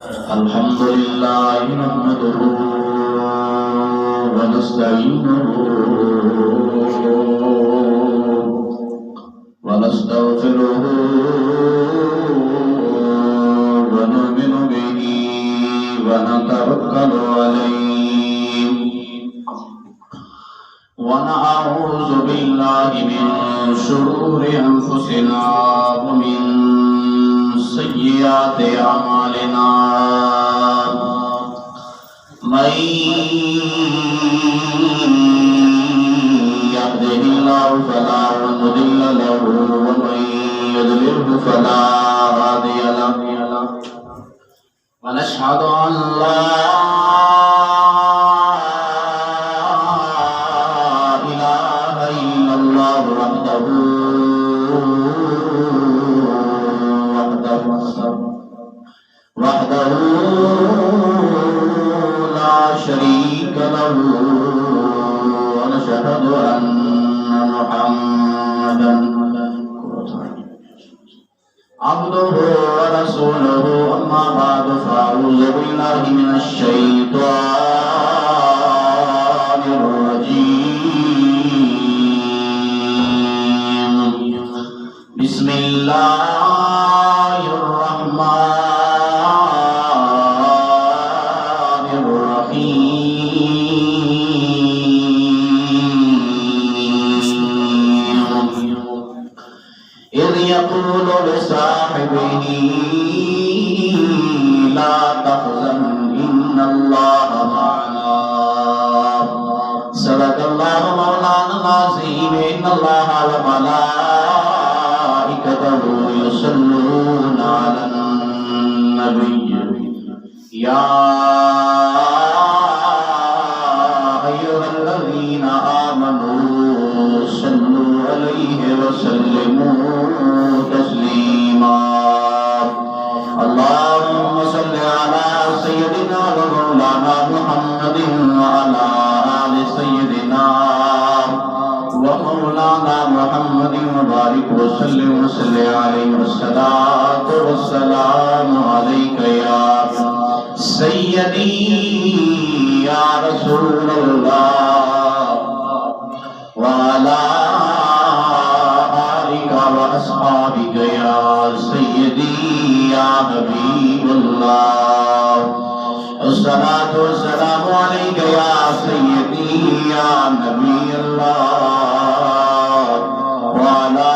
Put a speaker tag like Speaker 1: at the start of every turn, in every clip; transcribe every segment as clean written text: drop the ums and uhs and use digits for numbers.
Speaker 1: الحمد لله نحمده ونستعينه ونستغفره ونؤمن به ونتوكل عليه ونعوذ بالله من شرور أنفسنا ومن سيئات أعمالنا من يهده الله فلا مضل له ومن يضلله فلا هادي له ونشهد أن لا إله إلا الله وحده لا شريك له ونشهد أن محمدا عبده ورسوله أما بعد فأعوذ بالله من الشيطان الرجيم بسم الله الرحمن الرحيم إذ يقول لصاحبه لا تحزن إن الله معنا صدق الله مولانا العظيم إن الله وملائكته يصلون على النبي يا أيها الذين آمنوا صلوا عليه وسلموا تسليما اللهم صل على سيدنا ومولانا محمد وعلى آل سيدنا ومولانا محمد وبارك وسلم عليه والصلاة والسلام عليك يا سيدي يا رسول الله وعلى آلك وأصحابك يا سيدي يا حبيب الله الصلاة والسلام عليك يا سيدي يا نبي الله وعلى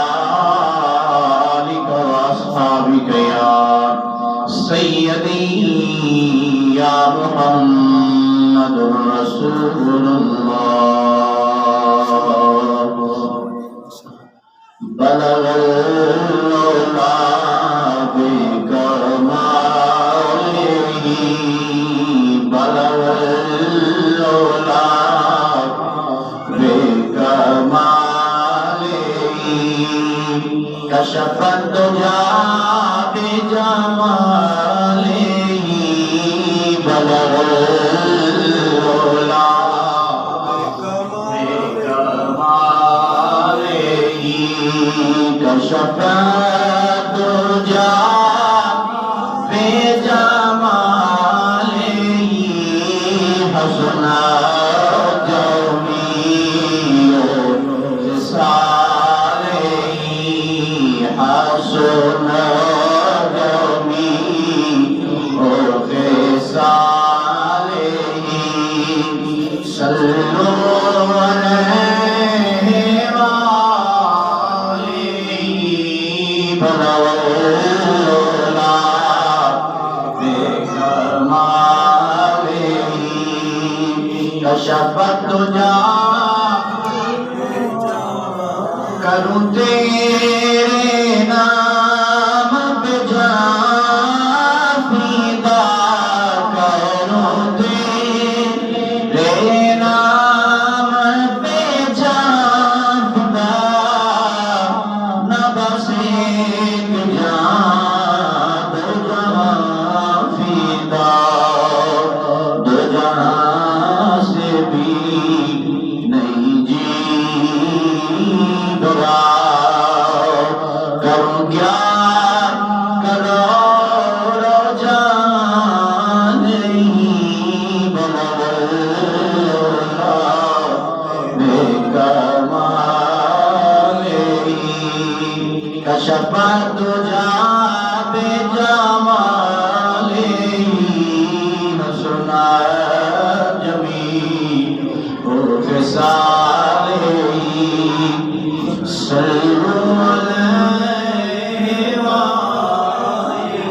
Speaker 1: آلك وأصحابك يا سيدي يا محمد رسول الله بلغ العلا بكماله بلغ العلا بكماله كشف الدجى بجماله بلغ العلا بكماله كشف الدجى بجماله حسن جميع خصاله حسن جميع خصاله صلوا عليه وآله بلغ العلا بكماله كشف الدجى کروں تیرے نام پہ جان فدا کروں تیرے نام پہ جان فدا نہ بس ایک جان دو جہاں فدا دو جہاں سے بھی نہیں جی شفاعت جا بے جمالہ سنا جمیع خصالہ صلو علیہ وآلہ۔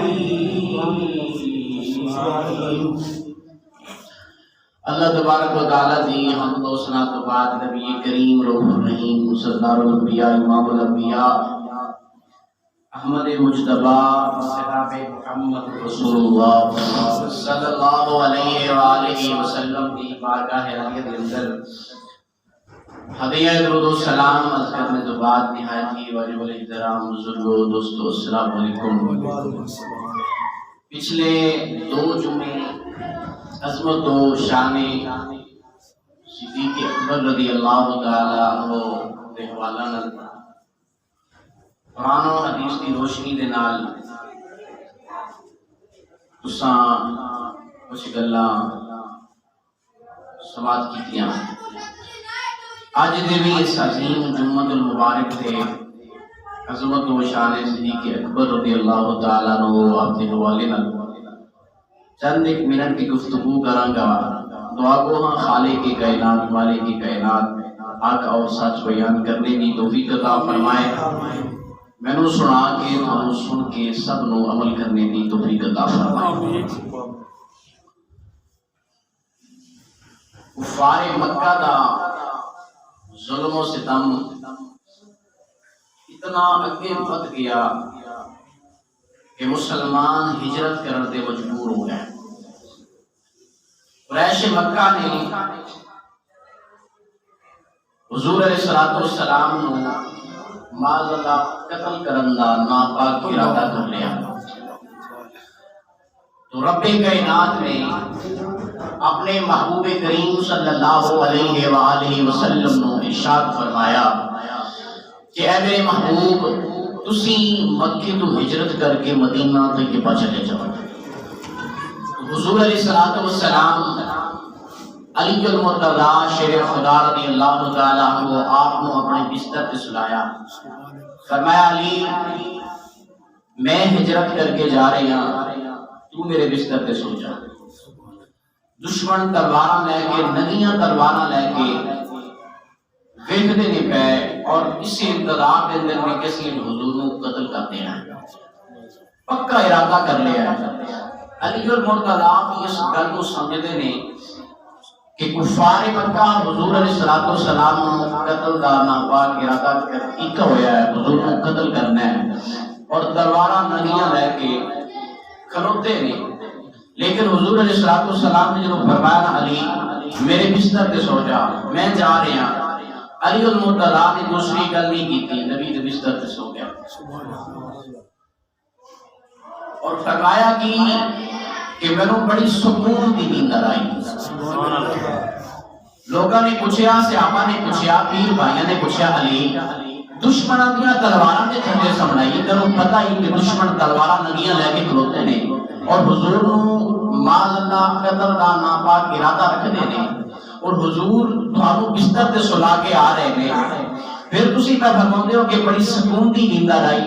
Speaker 1: اللہ تبارک و تعالیٰ دی حمد و ثنا تو بعد نبی کریم روح الرحیم سردار الانبیاء امام الانبیاء احمد مجتبی صحاب محمد رسول اللہ صلی اللہ علیہ وآلہ وسلم کی بارگاہ عالیہ کے اندر ہدیہ درود و سلام عرض کرنے تو بعد نہایت ہی واجب الاحترام بزرگوں دوستو السلام علیکم۔ پچھلے 2 جمعے عظمت و شان صدیق اکبر رضی اللہ تعالی عنہ دے حوالہ نال قرآن و حدیث کی روشنی دے نال تساں کچھ گلاں سماعت کیتیاں۔ اج دے بھی اس عظیم جمعۃ المبارک تے عظمت و شان صدیق اکبر رضی اللہ تعالی عنہ آپ دے حوالے نال چند ایک منٹ کی گفتگو کراں گا۔ دعا گو ہاں خالق کی کائنات مالک کی کائنات حق اور سچ بیان کرنے کی توفیق عطا فرمائے۔ میں نو سنا کے تھانوں سن کے سب نو عمل کرنے کی توفیق عطا فرمائے۔ کفار مکہ دا ظلم و ستم اتنا اگے بڑھ گیا کہ مسلمان ہجرت کرنے دے مجبور ہو گئے۔ قریش مکہ نے حضور علیہ السلام نو معاذ اللہ قتل کرن دا ناپاک ارادہ کر لیا۔ تو رب کائنات نے اپنے محبوب کریم صلی اللہ علیہ وآلہ وسلم نو ارشاد فرمایا کہ اے میرے محبوب تسی مکے تو ہجرت کر کے مدینہ طیبہ چلے جاؤ۔ حضور علیہ السلام علی المرتضیٰ شیر خدا رضی اللہ تعالیٰ عنہ آپ نے اپنے بستر پہ سلایا، فرمایا علی میں ہجرت کر کے جا رہی ہوں، تو میرے بستر پہ سو جا۔ دشمن تلواراں لے کے ننگیاں تلواراں لے کے ویکھدے نہیں پے اور اسی انتظار دے اندر میں کس لیے حضور کو قتل کرتے ہیں، پکا ارادہ کر لیا ہے۔ علی المرتضیٰ اس گل کو سمجھتے ہیں کہ کفار مکہ حضور علیہ السلام قتل دا ناپاک ارادہ کیتا ہویا ہے، حضور کو قتل کرنا ہے اور تلواراں ننگیاں لے کے کھلوتے نہیں۔ لیکن حضور علیہ السلام نے جو فرمایا نا علی میرے بستر پہ سو جا میں جا رہا ہوں، علی المرتضیٰ نے دوسری گل نہیں کی تھی، نبی کے بستر پہ سو گیا اور فرمایا کہ میں نے بڑی سکون کی نیند آئی۔ لوگوں نے پوچھا، صحابہ نے پوچھا، پیر بھائیوں نے پوچھا علی دشمناں دیاں تلواراں دے تھلے سمجھائی، تینوں پتہ ہی کہ دشمن تلواراں ننگیاں لے کے کھلوتے نے اور حضور نو معاذ اللہ قتل دا ناپاک ارادہ رکھدے نے اور حضور تھانوں بستر تے سلا کے آ رہے نے، پھر تسی پہ فرماندے ہو کہ بڑی سکون دی نیند آئی،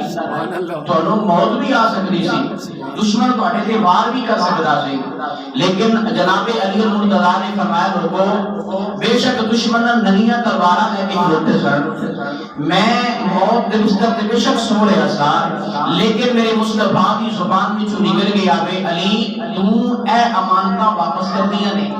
Speaker 1: تھانوں موت بھی آ سکتی سی، دشمن تہاڈے تے وار بھی کر سکدا سی، لیکن جناب علی المرتضیٰ نے فرمایا لوگو بے شک دشمن ننگیاں تلواراں لے کے کھلوتے سن، میں موت دے بستر تے بے شک سو رہا سا، لیکن میرے مصطفیٰ کی زبان وچوں نکل گیا وے علی تو اے امانتاں واپس کر دیاں نے۔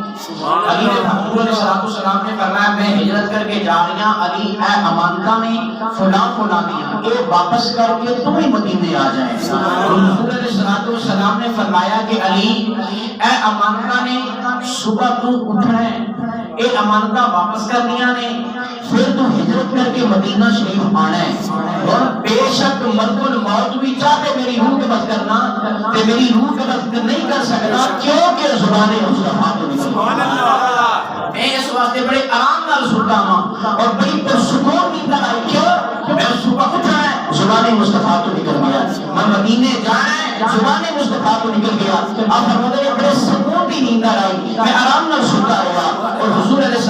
Speaker 1: علی نے حضور علیہ السلام نے فرمایا میں ہجرت کر کے جا رہی ہوں، علی اے امانتاں نے فلاں فلاں دیاں اے واپس کر کے تم ہی مدینے آ جائیں۔ حضور علیہ السلام نے فرمایا کہ علی اے امانتاں نے صبح تو اٹھنا ہے، اے امانتاں واپس کر دیاں نے، پھر تو ہجرت کر کے مدینہ شریف آنا ہے اور بے شک ملک الموت بھی چاہتے میری روح کے بس کرنا تے میری روح کے بس نہیں کر سکتا کیونکہ زبان مصطفیٰ تو نکل۔ میں اس واسطے بڑے آرام نال سنتا ہوں اور بڑی پرسکون نیند آئی، کیوں میں صبح اٹھا ہے زبان مصطفیٰ تو نکل گیا، میں مدینے جانا ہے زبان مصطفیٰ تو نکل گیا، آپ فرماتے ہیں بڑے سکون کی نیند آئی، میں آرام نال سنتا رہا اور حضور علیہ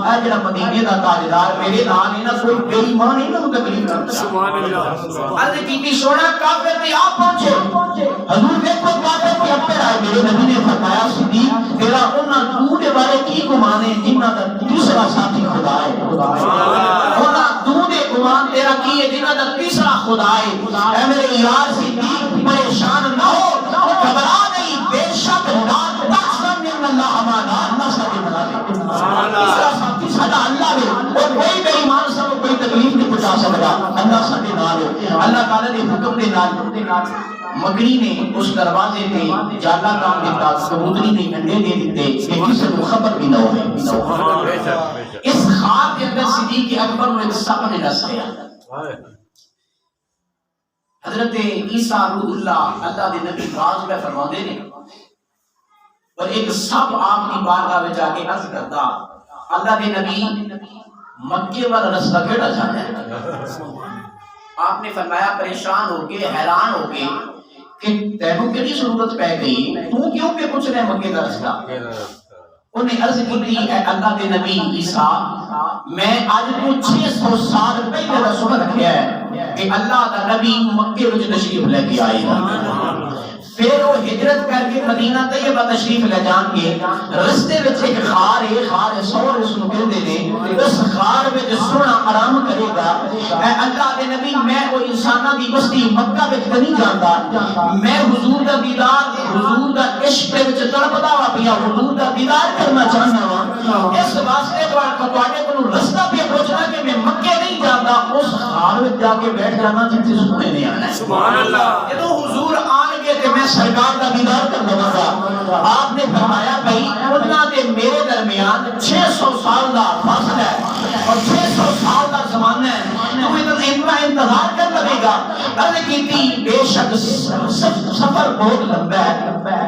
Speaker 1: اے جڑا مدینے دا تاجدار میرے نال ہے نا کوئی بے ایمان نہیں نہ تکلیف کرتا سبحان اللہ عرض کی سونا کافر تے آپ پہنچے حضور دیکھو کافر کے اپنے آئے میرے نبی نے فرمایا صدیق تیرا انہاں دودھ دے کی گمان ہے جنہاں دا تیسرا ساتھی خدا ہے انہاں دودھ گمان تیرا کی ہے جنہاں دا تیسرا خدا ہے اے میرے یار صدیق پریشان نہ ہو گھبرا نہیں بے شک اللہ ہمارا اللہ ساتھی بنا لے تیسرا ساتھی ساڈا اللہ ہے اور کوئی بے ایمان سے کوئی تکلیف نہیں پہنچا سکتا اللہ ساتھی نال ہے اللہ تعالی دے حکم دے نال مگری نے اس دروازے پہ جالا کام دیتا کبوتری نے انڈے دے دیتے کہ کسی کو خبر بھی نہ ہوئے اس خواب کے اندر صدیق اکبر میں ایک سپ نے ڈس گیا حضرت عیسیٰ روح اللہ اللہ دے نبی راز میں فرماندے نے اور ایک سب آپ کی بارگاہ میں جا کے عرض کرتا اللہ دے نبی مکے والا رستہ کیڑا جانا ہے آپ نے فرمایا پریشان ہو کے حیران ہو کے کہ تینوں کیڑی ضرورت پہ گئی تو کیوں کہ پوچھ رہے مکے کا رستہ انہیں عرض کی اے اللہ دے نبی عیسیٰ میں آج کو 600 سال پہلے رسول رکھیا ہے کہ اللہ دا نبی مکے میں تشریف لے کے آئے گا پھر وہ ہجرت کر کے مدینہ طیبہ تشریف لے جان کے رستے وچ ایک خار ہے سور اس نو کہندے نے اس خار وچ سونا آرام کرے گا اے اللہ دے نبی میں وہ انساناں دی بستی مکہ وچ نہیں جاندا میں حضور دا دیدار حضور دا عشق وچ تڑپدا وا پیا حضور دا دیدار کرنا چاہنا وا اس واسطے تواڈے کولوں رستہ پہ پوچھنا کہ میں مکے نہیں جاندا اس خار وچ جا کے بیٹھ جانا جتھے سونے نہیں آنا سبحان اللہ جدوں حضور آن گے تے میں سرکار کا دیدار کر لوں گا آپ نے فرمایا بھائی انہاں دے میرے درمیان 600 سال دا فاصلہ ہے اور 600 سال دا زمانہ ہے تو اتنا انتظار کر لگے گا عرض کیتی بے شک سفر بہت لمبا ہے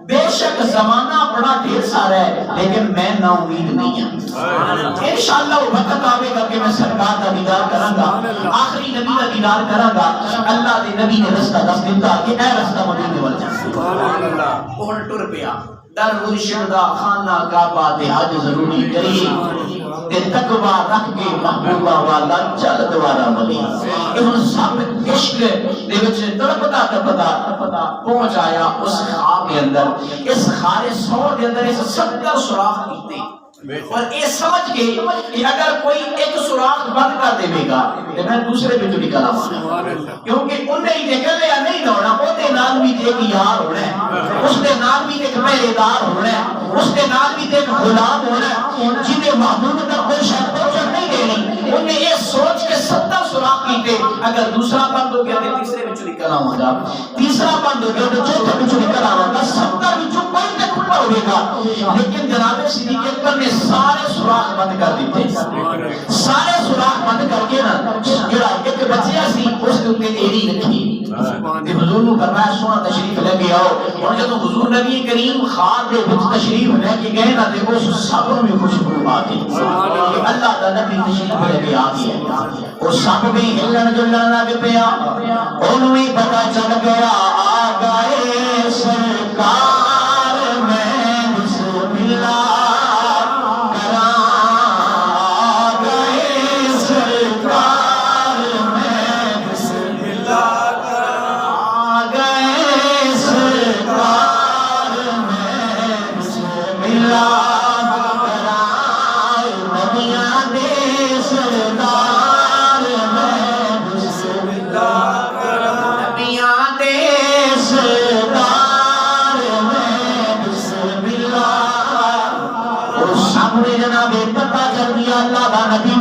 Speaker 1: بے شک زمانہ بڑا ڈھیر سارا ہے لیکن میں نا امید نہیں ہوں انشاءاللہ وقت آئے گا کہ میں سرکار کا دیدار کراں گا آخری نبی کا دیدار کراں گا اللہ دے نبی نے رستہ دس دیتا کہ اے رستہ مدینے وال جا سبحان اللہ وہ ٹر پیا در مرشد دا خانہ کعبہ تے حج ضروری کری تے تقوی رکھ کے محبوبہ والا چل دوارا مدینہ یہ سب عشق دے وچ تڑپدا پہنچ آیا اس خواب کے اندر اس خارے سور دے اندر اس 70 سوراخ کیتے اور یہ سمجھ کے کہ اگر کوئی ایک سوراخ بند کر دے گا تو میں دوسرے پہ تو نکل آواں کیونکہ انہیں ہی نکلے یا نہیں ہونا وہ دے نال بھی ایک یار ہونا ہے اس دے نال بھی ایک پہرے دار ہونا ہے اس دے نال بھی ایک غلام ہونا ہے جنہیں محبوب تک کوئی شاید پہنچ نہیں دینی انہیں یہ سوچ کے 70 سوراخ کیتے اگر دوسرا بند ہو گیا تو تیسرے پہ نکل آواں گا تیسرا بند ہو گیا تو چوتھے پہ نکل آواں گا 70 بھی جو کوئی تک کھلا ہوئے گا لیکن جناب صدیق اکبر نے سارے سوراخ بند کر دیتے سارے سوراخ بند کر کے نا جڑا ایک بچیا سی اس کے اوپر ایڑی رکھی تے حضور نے فرمایا سونا تشریف لے کے آؤ اور جب حضور نبی کریم خان دے وچ تشریف لے کے گئے نا تے اس سب میں خوشبو آ گئی اللہ دا نبی تشریف لے کے آ گیا اور سب بھی ہلن جلن لگ پیا انہوں ہی پتہ چل گیا آ گئے سرکار میں بسم اللہ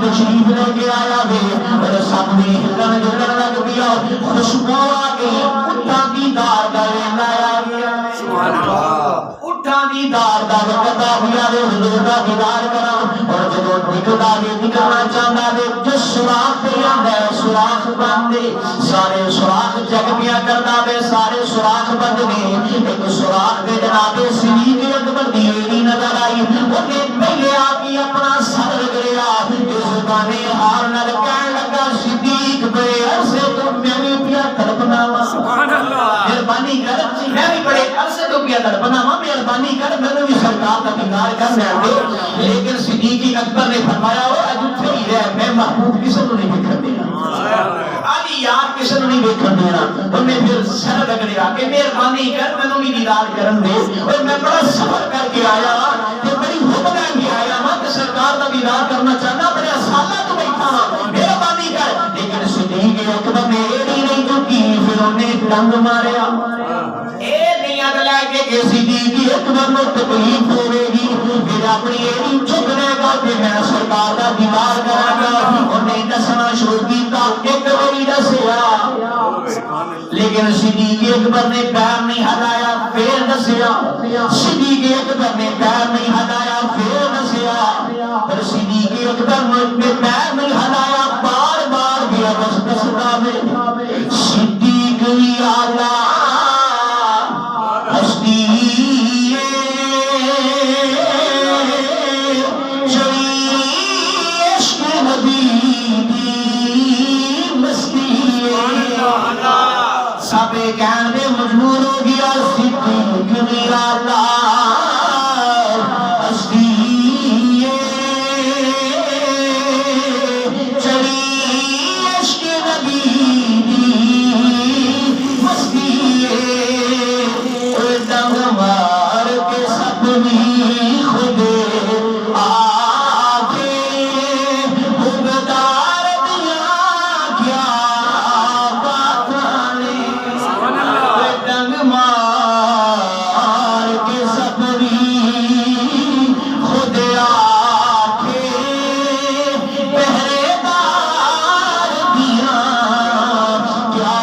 Speaker 1: تشریف لے کے آیا وے اور سامنے ہلن جلن لگ پیا خوشبو آ گئی اٹھاں دی دار دا لایا گیا سبحان اللہ اٹھاں دی دار دا وقت آ گیا وے حضور دا دیدار کراں اور جدوں نکلدا وے نکلنا چاہندا وے جس سوراخ تے آندا ہے سوراخ بند سارے سوراخ جگ پیا کردا وے سارے سوراخ بند نے ایک سوراخ دے جناب صدیق اکبر دی ایڑی نظر آئی اونے پہلے آ کے اپنا سر رگڑیا زبانے ہار نال کہن لگا صدیق بڑے عرصے تو میں بھی پیا تڑپنا وا سبحان اللہ مہربانی کر میں بھی بڑے عرصے تو پیا تڑپنا وا مہربانی کر میں بھی سرکار کا دیدار کر دے. لیکن صدیق اکبر نے فرمایا وہ اج اٹھے ہی رہ میں محبوب کسی کو نہیں دیکھن دینا آج یار کسی کو نہیں دیکھن دینا. انہیں پھر سر لگنے آ کے مہربانی کر میں بھی دیدار کرن دے اور میں بڑا سفر کر کے آیا کہ بڑی حب کر کے آیا ہاں کہ سرکار کا دیدار کرنا چاہنا بڑے سالہ تو بیٹھا مہربانی کر. لیکن صدیق اکبر نے ایڑی نہیں چکی پھر انہیں ڈنگ ماریا. اے نہیں اگلا کہ صدیق اکبر کو تکلیف ہوے گی پھر اپنی ایڑی چکنے گا کہ میں سرکار کا دیدار کرا گا. انہیں دسنا شروع کیتا ایک باری دسیا لیکن صدیق اکبر نے پیر نہیں ہلایا پھر دسیا. صدیق اکبر نے پیر نہیں ہلایا پھر دسیا. پر صدیق اکبر نے پیر نہیں ہلایا بار بار بھی بس دستا میں صدیق اعلی ہستی سب کہنے مجبور ہو گیا صدیق اعلی ہستی چلی عشق نبی مستی ڈنگ مار کے سب بھی خود آگے بغدار دیا کیا ڈنگ مار کے سب بھی خود آگے پہرے دار دیا کیا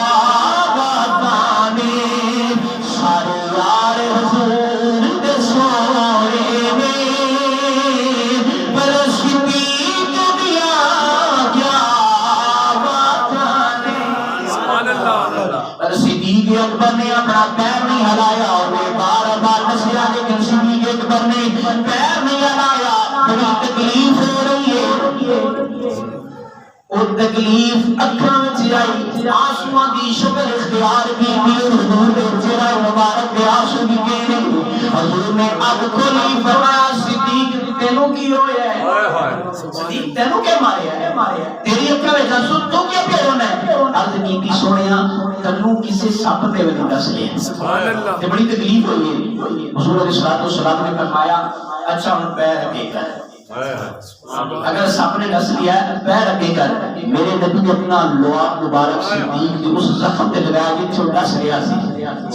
Speaker 1: باتانے سارے یار حضور دے سوئے میں پر صدیق دیا کیا باتانے. پر صدیق اکبر نے اپنا پیر نہیں ہلایا انہیں بار بار دسیا لیکن صدیق اکبر نے پیر نہیں ہلایا. بڑی تکلیف ہو رہی ہے اور تکلیف اکھاں وچ آئی آنسواں دی شکل اختیار کی حضور دے چہرہ مبارک دے آنسو نکلے حضور نے اگ کھولی فرمایا صدیق تینوں کی ہویا ہے صدیق تینوں کے ماریا ہے تیری اکھاں وچ آنسو تو کیا پیا ہونا ہے. عرض کی سونیا تنوں کسے سپ تے وچ دس لیا سبحان اللہ تے بڑی تکلیف ہوئی ہے. حضور علیہ الصلوۃ والسلام نے فرمایا اچھا ہن پیر رکھے کر اگر سپ نے ڈس لیا ہے پیر رکھے کر. میرے نبی نے اپنا لعاب مبارک صدیق کے اس زخم تے لگایا جتھے ڈس رہا سی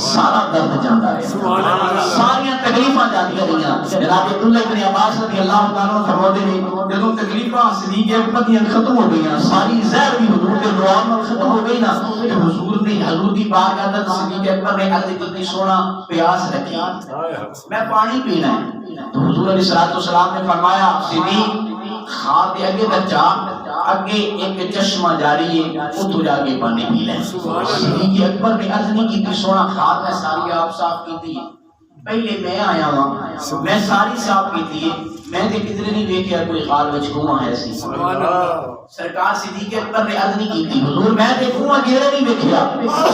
Speaker 1: سارا درد جاندا رہا ساری تکلیفاں جاندیاں رہیاں. جناب عبداللہ ابن عباس رضی اللہ تعالی عنہ فرماتے ہیں جدوں تکلیفاں صدیق اکبر دی ختم ہو گئیاں ساری زہر بھی حضور کے لعاب نال ختم ہو گئی نا کہ حضور نے حضور دی بارگاہ اندر صدیق اکبر نے عرض کی سونا پیاس رکھی میں پانی پینا ہے. تو حضور علیہ الصلوۃ والسلام نے فرمایا صدیق خار دے اگے بچا اگے ایک چشمہ جاری ہے اتو جا کے پانی پی لیں. صدیق اکبر نے عرض نہیں کی سونا خار میں ساری آپ صاف کی تھی پہلے میں آیا ہوں میں ساری صاف کی تھی میں تے کدھر نہیں دیکھیا کوئی خار وچ کنواں ہے سی. سرکار صدیق اکبر نے عرض نہیں کی تھی حضور میں تے کنواں کدھر نہیں دیکھیا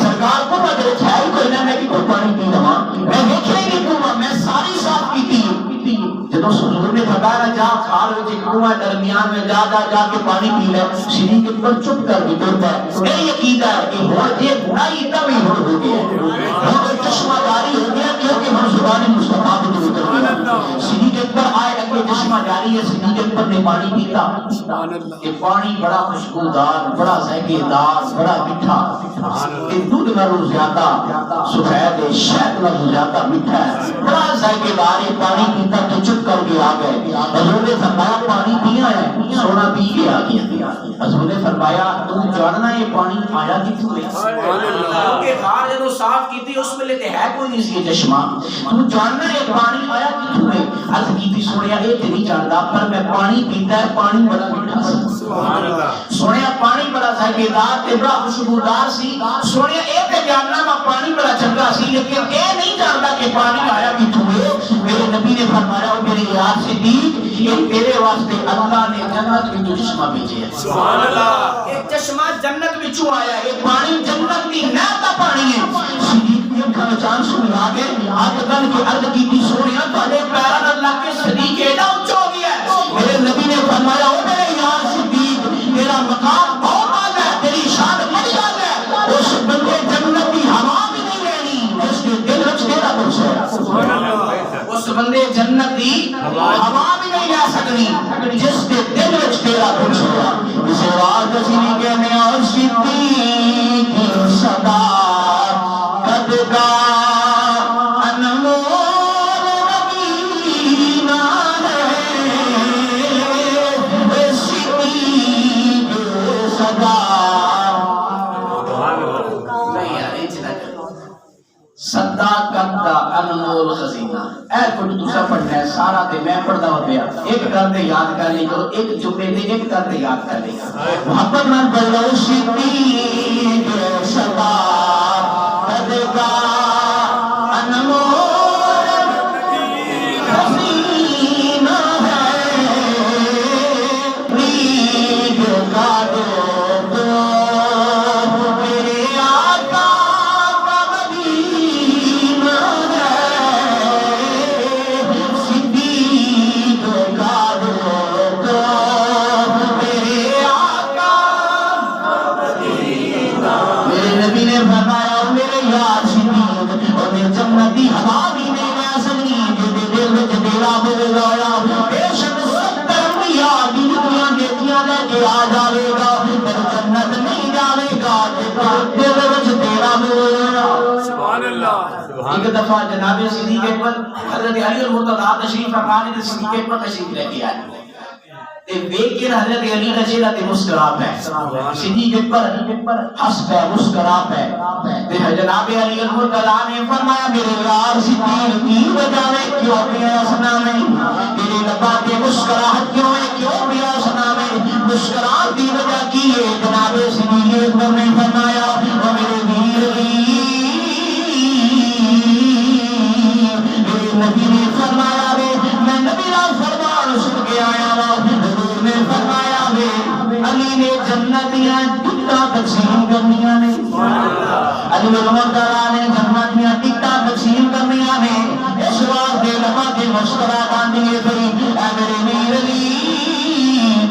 Speaker 1: سرکار کو میں ہے ہی کوئی نہ میں کہ پانی پی لواں میں دیکھیا ہی نہیں کنواں میں ساری صاف کی تھی. جب حضور نے فرمایا جا خار وچ کنواں درمیان میں جا کے پانی پی لے صدیق اکبر چپ کر کے ٹر پیا. یہ عقیدہ ہے کہ ہن یہ برائی تب ہی ہو گیا ہن چشمہ جاری ہو گیا کیونکہ ہم زبان مصطفیٰ کو دور کر دیا. صدیق اکبر آئے اگے چشمہ جاری ہے صدیق اکبر نے پانی پیتا کہ پانی بڑا خوشبودار بڑا ذائقے دار بڑا میٹھا کہ دودھ نالوں زیادہ سفید شہد نالوں زیادہ میٹھا ہے بڑا ذائقے دار ہے. پانی پیتا تو چپ کر کے آ گئے. حضور نے فرمایا پانی پیا ہے سونا پی کے آ گیا. حضور نے فرمایا تم جاننا یہ پانی آیا کتوں ہے کیونکہ خار جب صاف کی تھی اس ویلے تے ہے کوئی نہیں سی چشمہ تم جاننا یہ پانی آیا کتوں ہے. عرض کی تھی سونیا یہ تے نہیں جاندا پر میں پانی پیتا ہے پانی بڑا میٹھا سی سبحان اللہ. سونیا پانی بڑا ذائقے دار تے بڑا خوشبودار سی. سونیا اے تے جاننا وا پانی بڑا چنگا سی لیکن اے نہیں جاندا کہ پانی آیا کتوں ہے. میرے نبی نے فرمایا میرے یار صدیق یہ تیرے واسطے اللہ نے جنت میں چشمہ بھیجا ہے سبحان اللہ. ایک چشمہ جنت وچوں آیا ہے پانی جنت دی نہر دا پانی ہے. صدیق نے کہا چند چاند سمجھا کے ہاتھ کر کے عرض کی تھی سونیا تھوڑے پیران اللہ کے صدیق ایڈا اونچا ہو گیا ہے. میرے نبی نے فرمایا او میرے یار صدیق تیرا مقام بہت اعلیٰ ہے, تیری شان بڑی اعلیٰ ہے. اس بندے جنت کی ہوا بھی نہیں لینی جس کے دل وچ تیرا کچھ ہے. اس بندے جنت کی ہوا بھی نہیں لے سکتی جس کے دل وچ تیرا کچھ ہے. اسے آواز اسی نہیں کہنے اور صدیق کی صدا قد کا انمول نبینا ہے. صدیق صدا صداقت دا انمول خزینہ. اے کچھ دوسرا پڑھنا ہے سارا تے میں پڑھدا ہو پیا. ایک گل تے یاد کر لی کرو, ایک جملے تے ایک گل تے یاد کر لی کرو. محبت نال بولو صدیق صداقت دا انمول خزینہ ہے. نیک کا دو میرے آقا کا مدینہ ہے. صدیق کا دو میرے آقا کا مدینہ. میرے نبی نے فرمایا میرے یار صدیق اور میرے جنتی ہوا بھی نہیں لے سکتی جے دل وچ تیرا بول لایا. بے شک 70 انبیاء دی دنیا نیکیاں لے کے آ جاوے گا پر جنت نہیں جاوے گا تے دل وچ تیرا بول لایا.
Speaker 2: سبحان اللہ.
Speaker 1: ایک دفعہ جناب صدیق اکبر حضرت علی المرتضیٰ تشریف فرما نے صدیق اکبر تشریف لے کے آئے تے دیکھ کے حضرت علی کا چہرہ تے مسکرا پے. صدیق اکبر ہنس پے مسکرا پے تے جناب علی المرتضیٰ نے فرمایا میرے یار صدیق کی وجہ ہے کیوں پیا سنا میں تیرے لباں تے مسکراہٹ کیوں ہے کیوں پیا سنا میں مسکراہٹ دی وجہ کی ہے. جناب صدیق اکبر نے فرمایا او میرے ویر نبی نے فرمایا وے میں نبی کا فرمان سن کے آیا وا. حضور نے فرمایا وے علی نے جنتیاں ٹکٹاں تقسیم کرنیاں نے. علی المرتضیٰ نے جنتیاں ٹکٹاں تقسیم کرنیاں نے. اس واسطے لمحہ کے مشورہ باندھیے پئی اے میرے ویر علی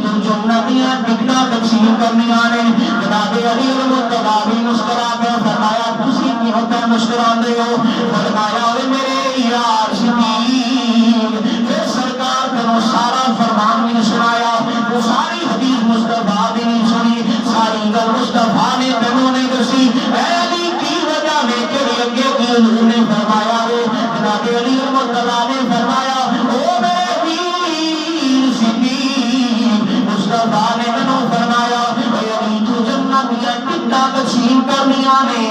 Speaker 1: تو جنتیاں ٹکٹاں تقسیم کرنیاں نے. جناب علی المرتضیٰ بھی مسکرا کے فرمایا تسی کیوں پہ مسکراندے ہو. فرمایا اے میرے یار صدیق پھر سرکار کو سارا فرمان بھی سنایا. وہ ساری حدیث مصطفیٰ بھی نہیں سنی ساری گل مصطفیٰ نے تینوں نے دسی. اے علی کی وجہ میں تیرے اگے کی حضور نے فرمایا وہ جناب علی المرتضیٰ نے فرمایا او میرے ویر صدیق مصطفیٰ نے منو فرمایا اے علی تو جنت دیا ٹکٹاں تقسیم کرنیاں نے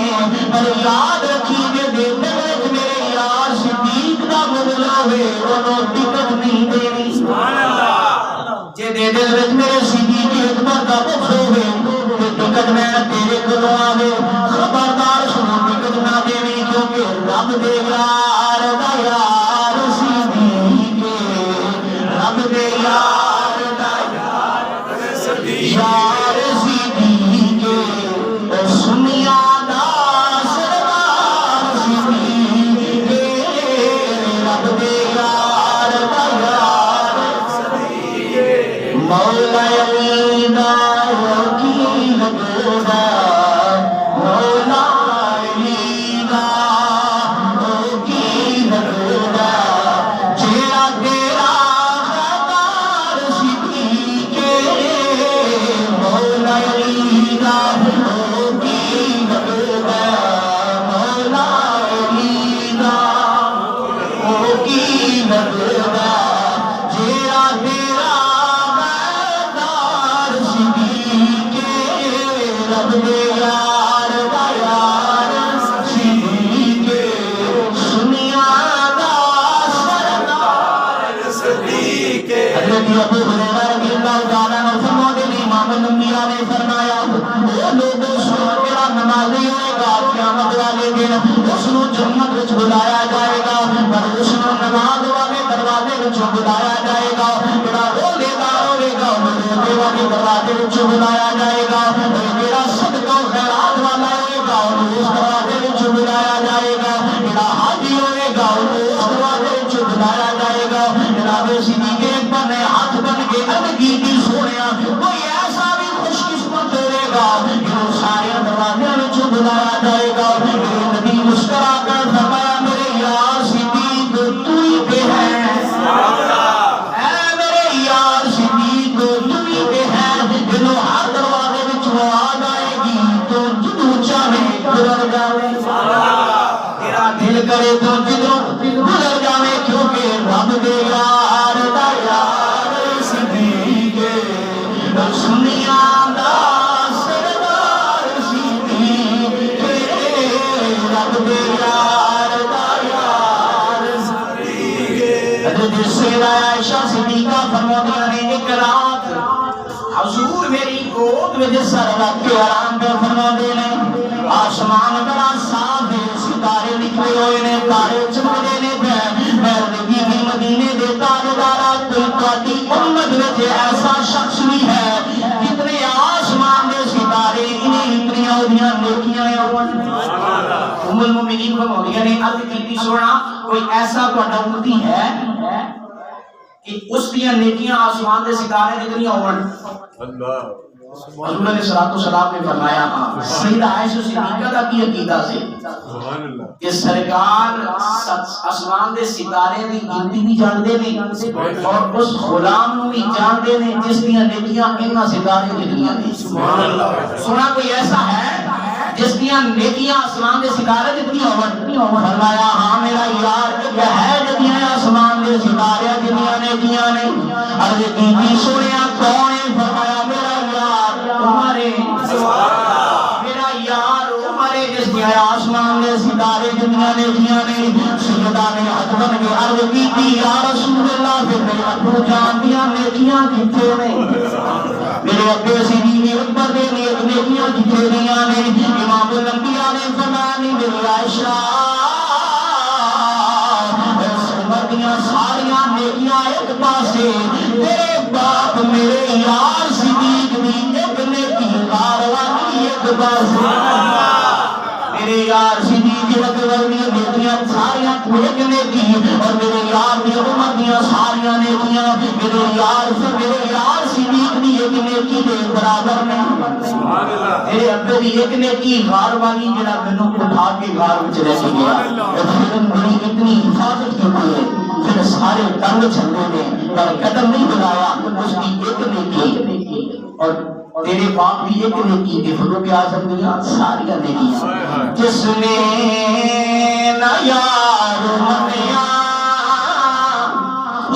Speaker 1: پر یاد رکھی کہ دیتے وچ میرے یار صدیق دا بدلا ہوئے انہوں ٹکٹ نہیں دینی. سبحان اللہ. جے دے دل وچ میرے صدیق اکبر دا بخش ہوئے ٹکٹ میں تیرے کولوں آوے خبردار سنو ٹکٹ نہ دینی کیونکہ رب دے یار دا یار صدیق رب دے یار دا یار صدیق یار صدیق سنیا دا سرور صدیق رب دے یار دا یار صدیق مولا علی دا وکیل گودا مولا علی دا وکیل گودا جیڑا تیرا خطار صدیق مولا علی دا وکیل گودا مولا علی دا وکیل گودا جیڑا تیرا خطار صدیق رب دے یار دا یار صدیق سنیا دا سردار صدیق. حضرت ابو ہریرہ رضی اللہ تعالیٰ عنہ فرماتے ہیں امام الانبیاء نے فرمایا وہ لوگوں سنو میرا نمازی ہوئے گا قیامت والے دن اس نو جنت وچ بلایا جائے گا پر اس نو نماز والے دروازے وچ بلایا جائے گا. جڑا رولے دار ہوئے گا روزے والے دروازے وچ بلایا جائے گا. جڑا صدقہ و خیرات والا ہوئے گا اس دروازے وچ بلایا جائے گا. وہ آ جائے گی تو جدو چاہے گزر جاوے تیرا دل کرے تو جدو گزر جاوے کیونکہ رب دے یار دا یار صدیق سنیاں دا سردار صدیق رب دے یار دا یار صدیق حضرت سیدہ عائشہ صدیقہ فرماتی ہیں ایک رات حضور میری گود میں سر رکھ کے آرام پہ فرما دے نے آسمان بڑا صاف ہے ستارے نکلے ہوئے نے تارے چمکتے نے بی بی مدینے دے تاجدارا کوئی تواڈی امت وچ ایسا شخص بھی ہے جتنے آسمان دے ستارے انہیں اتنی اودیاں نیکیاں ہون ام المؤمنین فرماؤندیاں نے عرض کیتی سونا کوئی ایسا تواڈا امتی ہے کہ اس دیاں نیکیاں آسمان دے ستارے جتنی ہون اللہ حضور علیہ السلام نے فرمایا سیدہ عائشہ صدیقہ کا کی عقیدہ سے کہ سرکار آسمان دے ستارے دی گنتی بھی جانتے ہیں اور اس غلام نو بھی جانتے ہیں جس دیاں نیکیاں انہاں ستارے جتنیاں ہیں سبحان اللہ سنا کوئی ایسا ہے جس دیاں نیکیاں آسمان دے ستارے جتنی ہون فرمایا ہاں میرا یار ہے جتنی آسمان دے ستارے جتنی نیکیاں نے عرض کی سنیا کون ہے فرمایا میرا یار تمہارے میرا یار عمرے جس دیا آسمان دے ستارے جتنی نیکیاں نے سیدہ نے ہاتھ بن کے عرض کی یا رسول اللہ پھر میرے ابو جان دیا نیکیاں کتنے نے میرے ابے صدیق اکبر دے نیکیاں کتنے دیا نے امام الانبیاء نے فرمایا نہیں میری عائشہ مردیاں ساریاں نیکیاں ایک پاسے تیرے باپ میرے یار صدیق دی ایک نیکی کاروانی ایک پاسے میرے یار صدیق اکبر دی نیکیاں ساریاں ایک نیکی اور میرے یار دی عمر دیاں ساریاں نیکیاں میرے یار صدیق دی ایک نیکی دے برابر نہیں میرے ابے دی ایک نیکی غار والی جڑا مینوں اٹھا کے غار وچ لے کے گیا پھر میری اتنی حفاظت کی ہے پھر سارے تنگ چھندے نے پر قدم نہیں بلایا اس کی ایک نیکی اور تیرے باپ بھی ایک نیکی کے فروغ اعظم دیا ساری نیکیاں جس نے نہ یار منیا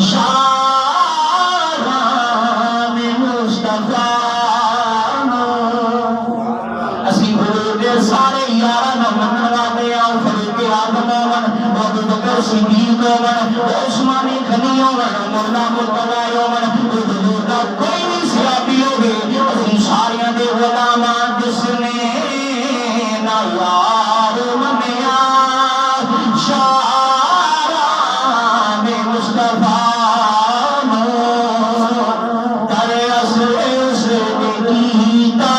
Speaker 1: شاہان مصطفیٰ اسی حضور سارے یارہ نہ منن والے آؤ فروغ اعظم ابو بکر صدیق عثمان غنی مولا مرتضی حضور کا کوئی نہیں صحابی ہوگی اسی ساریاں دے غلامان جس نے نہ یار منیا شاہان مصطفیٰ در اصل سے دیتا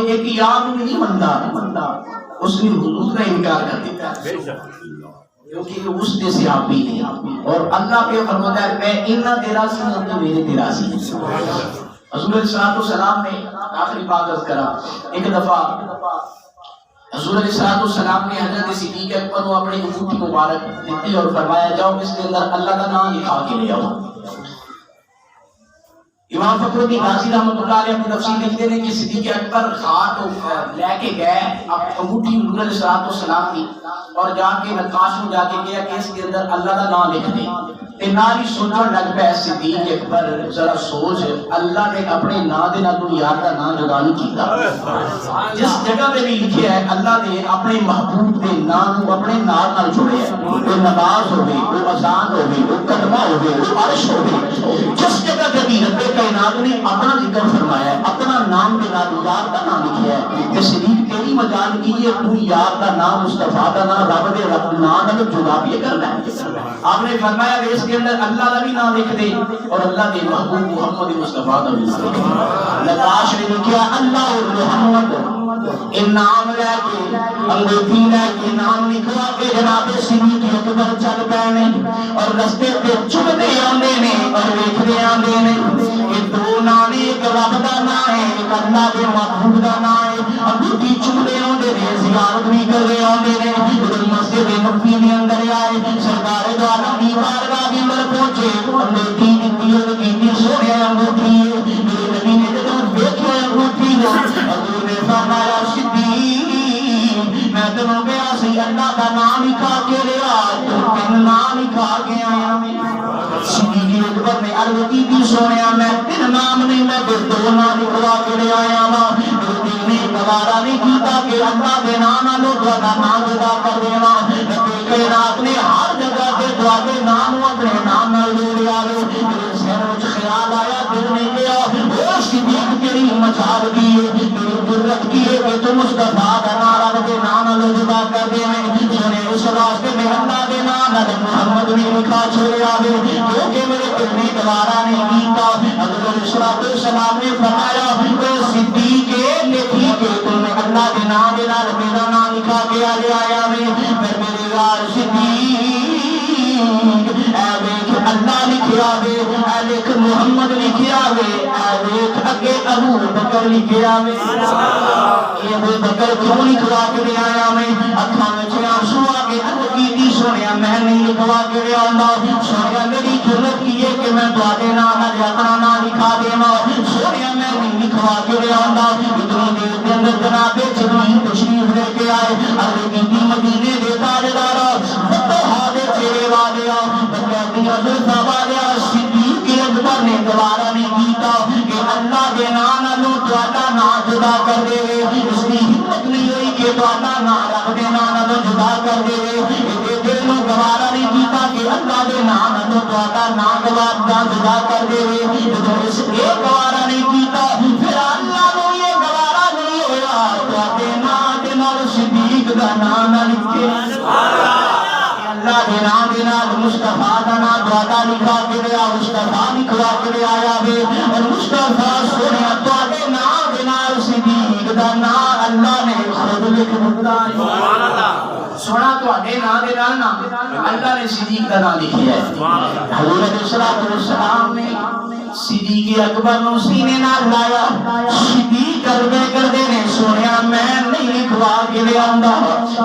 Speaker 1: ایک یاد نہیں منتا اس نے حضور کا انکار کر دیتا کیونکہ اس نے صحابی ہے اور اللہ پہ فرماتا ہے میں انہاں تیرا سی ہوں تو میرے تیرا سی حضور علیہ السلام نے آخری بات عرض کرا ایک دفعہ حضور علیہ السلام نے حضرت صدیق اکبر کو اپنی انگوٹھی مبارک دیتی اور فرمایا جاؤ اس کے اندر اللہ کا نام لکھا کے لے آؤ امام فخر الدین رازی رحمۃ اللہ علیہ اپنی تفسیر لکھتے ہیں کہ صدیق اکبر خات لے کے گئے اب انگوٹھی حضور علیہ السلام کی اور جا کے نقاش میں جا کے گیا کہ اس کے اندر اللہ کا نام لکھ دیں تے ناری سوچن لگ پے صدیق اکبر ذرا سوچ اللہ نے اپنے نام دے نال کوئی یار دا نام جدا نہیں کیتا جس جگہ تے بھی لکھیا ہے اللہ نے اپنے محبوب دے نام کو اپنے نام نال جوڑیا ہے وہ نماز ہوے وہ اذان ہوے وہ کلمہ ہوے وہ عرش ہوے جس جگہ تے بھی رب کائنات نے اپنا ذکر فرمایا ہے اپنا نام دے نال یار دا نام لکھیا ہے تے صدیق تیری مجال کی ہے تو یار دا نام مصطفیٰ دا نام رب دے رب نام نال جدا بھی کرنا ہے آپ نے فرمایا اس کے اندر اللہ کا بھی نام لکھ دے اور اللہ کے محبوب محمد مصطفیٰ کا بھی نام لکھ دے نقاش نے لکھا اللہ محمد نام لے کے انگوٹھی لے کے نام لکھوا کے جناب صدیق اکبر چل پے نے اور رستے تے چمدے آندے نے اور ویکھدے آندے نے
Speaker 2: اللہ دے محبوب دا نام ہے انگوٹھی چومدے آندے نے زیارت بھی کردے آندے نے جدوں مسجد نبوی دے اندر آئے سرکار دو عالم دی بارگاہ دے اندر پہنچے انگوٹھی دتی اور کیتی سونے انگوٹھی میرے نبی نے جدوں دیکھیا انگوٹھی نو حضور نے فرمایا صدیق میں تینوں گیا سی اللہ دا نام لکھا کے لیا تو تین نام لکھا کے آیا صدیق اکبر نے عرض کی بھی سویا میں تین نام نہیں میں دو نام لکھوا کے لے آیا ہاں میرے دل نے گوارا نہیں کیتا کہ اللہ دے نام لو تہاڈا نام ادا کر دیواں رب کائنات نے ہر جگہ تے تہاڈے نام اپنے نام نال جوڑیا ہے میرے سر وچ خیال آیا دل نے کہا او صدیق تیری مجال کی ہے تیری جرت کی ہے کہ تو مصطفیٰ دا نام رب دے نام نال جدا کر دے سنے اس واسطے میں اللہ دے نام نال محمد نے لکھا چھوڑیا ہے کیونکہ میرے دل نے گوارا نہیں کیتا حضرت صلی السلام نے فرمایا اے صدیق لکھی کہ تم نے اللہ کے نام دے نال میرا نام لکھا کے آیا میں پھر میرے یار صدیق اے دیکھ اللہ لکھیا وے اے دیکھ محمد لکھیا وے اے دیکھ اگے ابو بکر لکھیا وے یہ ابو بکر کیوں لکھوا کے لے آیا میں اکھاں وچ آنسو آ کے کیتی سونیا میں نہیں لکھوا کے لے آندا سونیا میری جرت کی ہے کہ میں تواڈے نام نال اپنا نام لکھا دیواں سونیا میں نہیں لکھوا کے لے آندا اتنی دیر دے اندر جناب جبرائیل تشریف لے کے آئے عرض کیتی مدینے دے تاجدار فتوحات دے چہرے والیا بکیتی حضرت والیا صدیق اکبر نے گوارا نہیں کیتا کہ اللہ دے نام نالوں تواڈا نام جدا کر دے اس کی ہمت نہیں ہوئی کہ تواڈا نام رب دے نام نالوں جدا کر دے دل نو گوارا نہیں کیتا کہ اللہ دے نام نالوں تواڈا نام جدا کر دے جدوں اس ایک گوارا نہیں کیتا پھر اللہ نو یہ گوارا نہیں ہویا تواڈے نام دے نال صدیق دا نام نہ لکھے اللہ دے نام دے نال مصطفیٰ دا نام تواڈا لکھا کے لیا مصطفیٰ لکھوا کے لے آیا وے اور مصطفیٰ سونیا تواڈے نام دے نال صدیق دا نام اللہ نے خود لکھ دتا سبحان اللہ سونا تواڈے نام دے نال نا اللہ نے صدیق دا نام لکھیا ہے حضور علیہ السلام نے صدیق اکبر نو سینے نال لایا صدیق کردے نے سونیا میں نہیں لکھوا کے لے آندا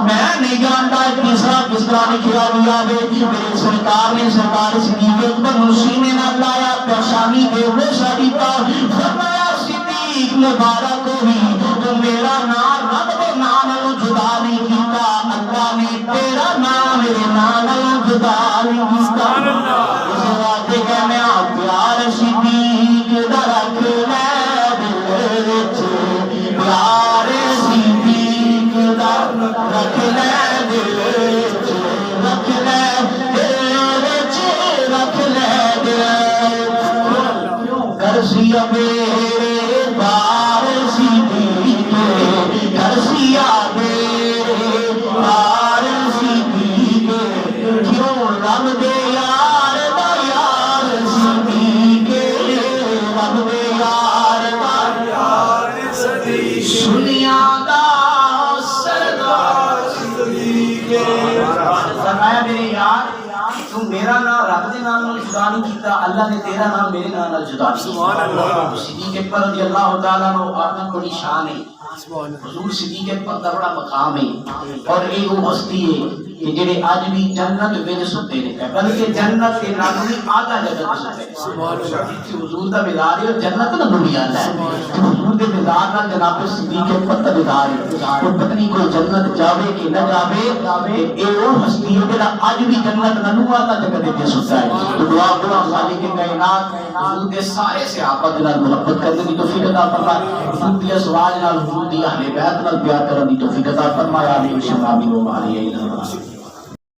Speaker 2: میں نہیں جانتا کس طرح لکھیا گیا ہے میرے سرکار نے سرکار صدیق اکبر نو سینے نال لایا پیشانی دے بوسا دیتا فرمایا صدیق مبارک ہوئی تو میرا نام رب دے نام نالوں جدا نہیں کیتا اللہ نے تیرا نام میرے نام نالوں جدا نہیں کیتا اس واسطے کہنے پیار صدیق دا رکھ لے دل وچ پیار صدیق دا رکھ لے دل وچ رکھ لے دل وچ رکھ لے دل کرسیا میرے بار صدیق کرسیا میرے بار صدیق کیوں رب دے یار دا یار صدیق رب دے یار دا یار صدیق سنیا دا سردار صدیق فرمایا میرے یار تو میرا نام رب دے نام نال جدا نہیں کیتا اللہ نے تیرا نام میرے نام نال جدا نہیں سبحان اللہ صدیق اکبر رضی اللہ تعالی عنہ آپ بڑی شان ہے حضور صدیق اکبر دا بڑا مقام ہے اور ایک وہ ہستی ہے کہ جڑے اج بھی جنت وچ ستے نے بلکہ جنت کے نال بھی آدھا جنت ستے سبحان اللہ جتھے حضور دا دیدار ہے جنت نہ دنیا ہے حضور دے دیدار نال جناب صدیق اکبر دا دیدار ہے کوئی پتہ نہیں کوئی جنت جاوے کہ نہ جاوے اے وہ ہستی ہے جڑا اج بھی جنت نہ آدھا جنت دے ستا ہے تو دعا کرو خالق کائنات حضور دے سارے صحابہ دے نال محبت کرنے کی توفیق عطا فرمائے حضور دی ازواج نال حضور دی اہل بیت نال پیار کرنے کی توفیق عطا فرمائے آمین و علیہ